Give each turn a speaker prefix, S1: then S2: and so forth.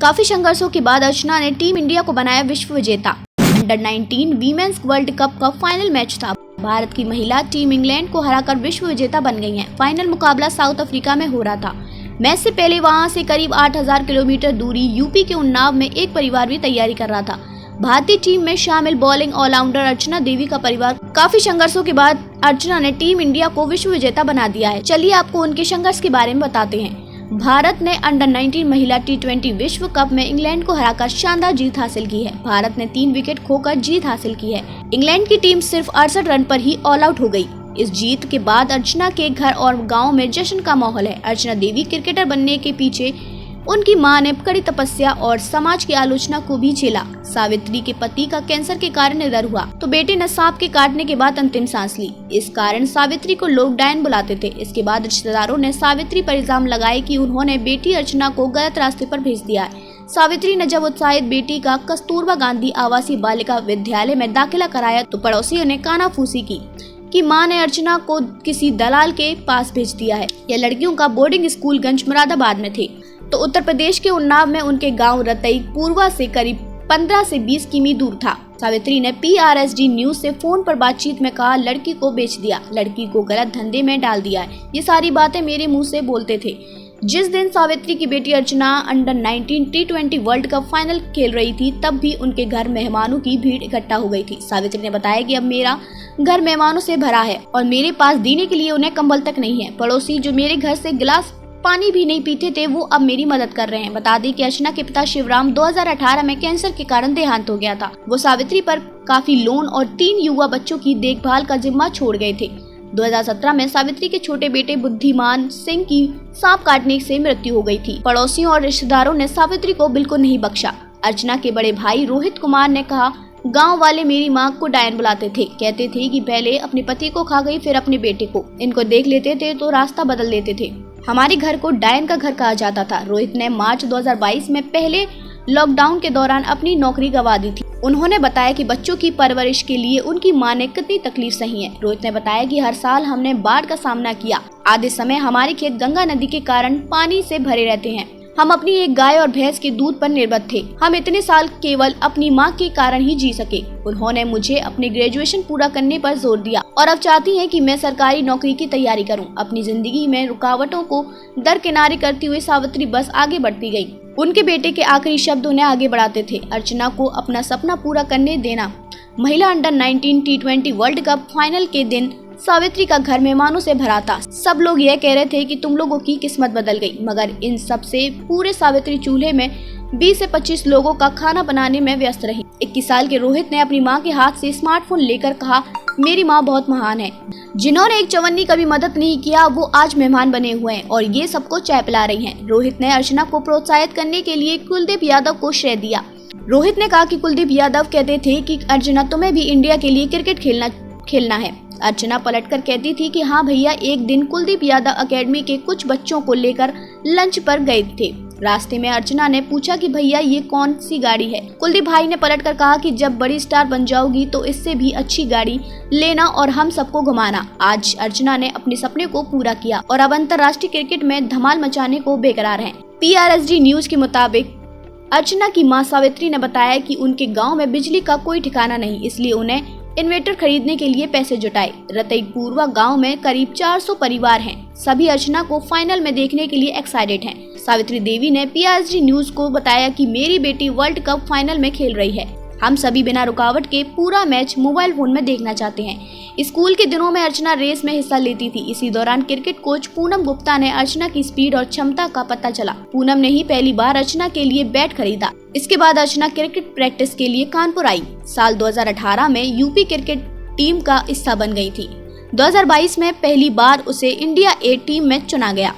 S1: काफी संघर्षों के बाद अर्चना ने टीम इंडिया को बनाया विश्व विजेता। अंडर 19 वीमेंस वर्ल्ड कप का फाइनल मैच था। भारत की महिला टीम इंग्लैंड को हराकर विश्व विजेता बन गई है। फाइनल मुकाबला साउथ अफ्रीका में हो रहा था। मैच से पहले वहां से करीब 8000 किलोमीटर दूरी यूपी के उन्नाव में एक परिवार भी तैयारी कर रहा था। भारतीय टीम में शामिल बॉलिंग ऑलराउंडर अर्चना देवी का परिवार काफी संघर्षों के बाद अर्चना ने टीम इंडिया को विश्व विजेता बना दिया है। चलिए आपको उनके संघर्ष के बारे में बताते हैं। भारत ने अंडर 19 महिला T20 विश्व कप में इंग्लैंड को हराकर शानदार जीत हासिल की है। भारत ने 3 विकेट खोकर जीत हासिल की है। इंग्लैंड की टीम सिर्फ 68 रन पर ही ऑल आउट हो गई। इस जीत के बाद अर्चना के घर और गांव में जश्न का माहौल है। अर्चना देवी क्रिकेटर बनने के पीछे उनकी मां ने कड़ी तपस्या और समाज की आलोचना को भी झेला। सावित्री के पति का कैंसर के कारण निधन हुआ तो बेटे ने सांप के काटने के बाद अंतिम सांस ली। इस कारण सावित्री को लोग डायन बुलाते थे। इसके बाद रिश्तेदारों ने सावित्री पर इल्जाम लगाए कि उन्होंने बेटी अर्चना को गलत रास्ते पर भेज दिया है। सावित्री ने जब उत्साहित बेटी का कस्तूरबा गांधी आवासीय बालिका विद्यालय में दाखिला कराया तो पड़ोसियों ने कानाफूसी की कि मां ने अर्चना को किसी दलाल के पास भेज दिया है। यह लड़कियों का बोर्डिंग स्कूल गंज मुरादाबाद में थे तो उत्तर प्रदेश के उन्नाव में उनके गांव रतई पूर्वा से करीब 15 से 20 किमी दूर था। सावित्री ने PRSD न्यूज से फोन पर बातचीत में कहा, लड़की को बेच दिया, लड़की को गलत धंधे में डाल दिया है। ये सारी बातें मेरे मुंह से बोलते थे। जिस दिन सावित्री की बेटी Archana under 19 T20 world cup final खेल रही थी तब भी उनके घर मेहमानों की भीड़ इकट्ठा हो गई थी। सावित्री ने बताया कि अब मेरा घर मेहमानों से भरा है और मेरे पास देने के लिए उन्हें कंबल तक नहीं है। पड़ोसी जो मेरे घर से गिलास पानी भी नहीं पीते थे वो अब मेरी मदद कर रहे हैं। बता दें कि अर्चना के पिता शिवराम 2018 में कैंसर के कारण देहांत हो गया था। वो सावित्री पर काफी लोन और 3 युवा बच्चों की देखभाल का जिम्मा छोड़ गए थे। 2017 में सावित्री के छोटे बेटे बुद्धिमान सिंह की सांप काटने से मृत्यु हो गई थी। पड़ोसियों और रिश्तेदारों ने सावित्री को बिल्कुल नहीं बख्शा। अर्चना के बड़े भाई रोहित कुमार ने कहा, गांव वाले मेरी मां को डायन बुलाते थे, कहते थे कि पहले अपने पति को खा गई फिर अपने बेटे को। इनको देख लेते थे तो रास्ता बदल देते थे। हमारे घर को डायन का घर कहा जाता था। रोहित ने मार्च 2022 में पहले लॉकडाउन के दौरान अपनी नौकरी गंवा दी थी। उन्होंने बताया कि बच्चों की परवरिश के लिए उनकी मां ने कितनी तकलीफ सही है। रोहित ने बताया कि हर साल हमने बाढ़ का सामना किया। आधे समय हमारे खेत गंगा नदी के कारण पानी से भरे रहते हैं। हम अपनी एक गाय और भैंस के दूध पर निर्भर थे। हम इतने साल केवल अपनी मां के कारण ही जी सके। उन्होंने मुझे अपने ग्रेजुएशन पूरा करने पर जोर दिया और अब चाहती हैं कि मैं सरकारी नौकरी की तैयारी करूं। अपनी जिंदगी में रुकावटों को दरकिनारे करती हुई सावित्री बस आगे बढ़ती गई। उनके बेटे के आखिरी शब्द उन्हें आगे बढ़ाते थे, अर्चना को अपना सपना पूरा करने देना। महिला under 19 T20 world cup final के दिन सावित्री का घर मेहमानों से भरा था। सब लोग यह कह रहे थे कि तुम लोगों की किस्मत बदल गई, मगर इन सब से पूरे सावित्री चूल्हे में 20 से 25 लोगों का खाना बनाने में व्यस्त रही। 21 साल के रोहित ने अपनी मां के हाथ से स्मार्टफोन लेकर कहा, मेरी मां बहुत महान है। जिन्होंने एक चवन्नी कभी मदद नहीं किया वो आज मेहमान बने हुए हैं और ये सबको चाय पिला रही हैं। रोहित ने अर्चना को प्रोत्साहित करने के लिए कुलदीप यादव को श्रेय दिया। रोहित ने कहा कि कुलदीप यादव कहते थे कि अर्चना तुम्हें भी इंडिया के लिए क्रिकेट खेलना है। अर्चना पलटकर कहती थी कि हाँ भैया। एक दिन कुलदीप यादव एकेडमी के कुछ बच्चों को लेकर लंच पर गए थे। रास्ते में अर्चना ने पूछा कि भैया ये कौन सी गाड़ी है। कुलदीप भाई ने पलटकर कहा कि जब बड़ी स्टार बन जाओगी तो इससे भी अच्छी गाड़ी लेना और हम सबको घुमाना। आज अर्चना ने अपने सपने को पूरा किया और अब अंतर्राष्ट्रीय क्रिकेट में धमाल मचाने को बेकरार है। PRSD न्यूज के मुताबिक अर्चना की मां सावित्री ने बताया कि उनके गाँव में बिजली का कोई ठिकाना नहीं, इसलिए उन्हें इन्वर्टर खरीदने के लिए पैसे जुटाए। रतई पूर्वा गांव में करीब 400 परिवार हैं। सभी अर्चना को फाइनल में देखने के लिए एक्साइटेड हैं। सावित्री देवी ने PRSD न्यूज को बताया कि मेरी बेटी वर्ल्ड कप फाइनल में खेल रही है। हम सभी बिना रुकावट के पूरा मैच मोबाइल फोन में देखना चाहते हैं। स्कूल के दिनों में अर्चना रेस में हिस्सा लेती थी। इसी दौरान क्रिकेट कोच पूनम गुप्ता ने अर्चना की स्पीड और क्षमता का पता चला। पूनम ने ही पहली बार अर्चना के लिए बैट खरीदा। इसके बाद अर्चना क्रिकेट प्रैक्टिस के लिए कानपुर आई। साल 2018 में यूपी क्रिकेट टीम का हिस्सा बन गई थी। 2022 में पहली बार उसे इंडिया A टीम में चुना गया।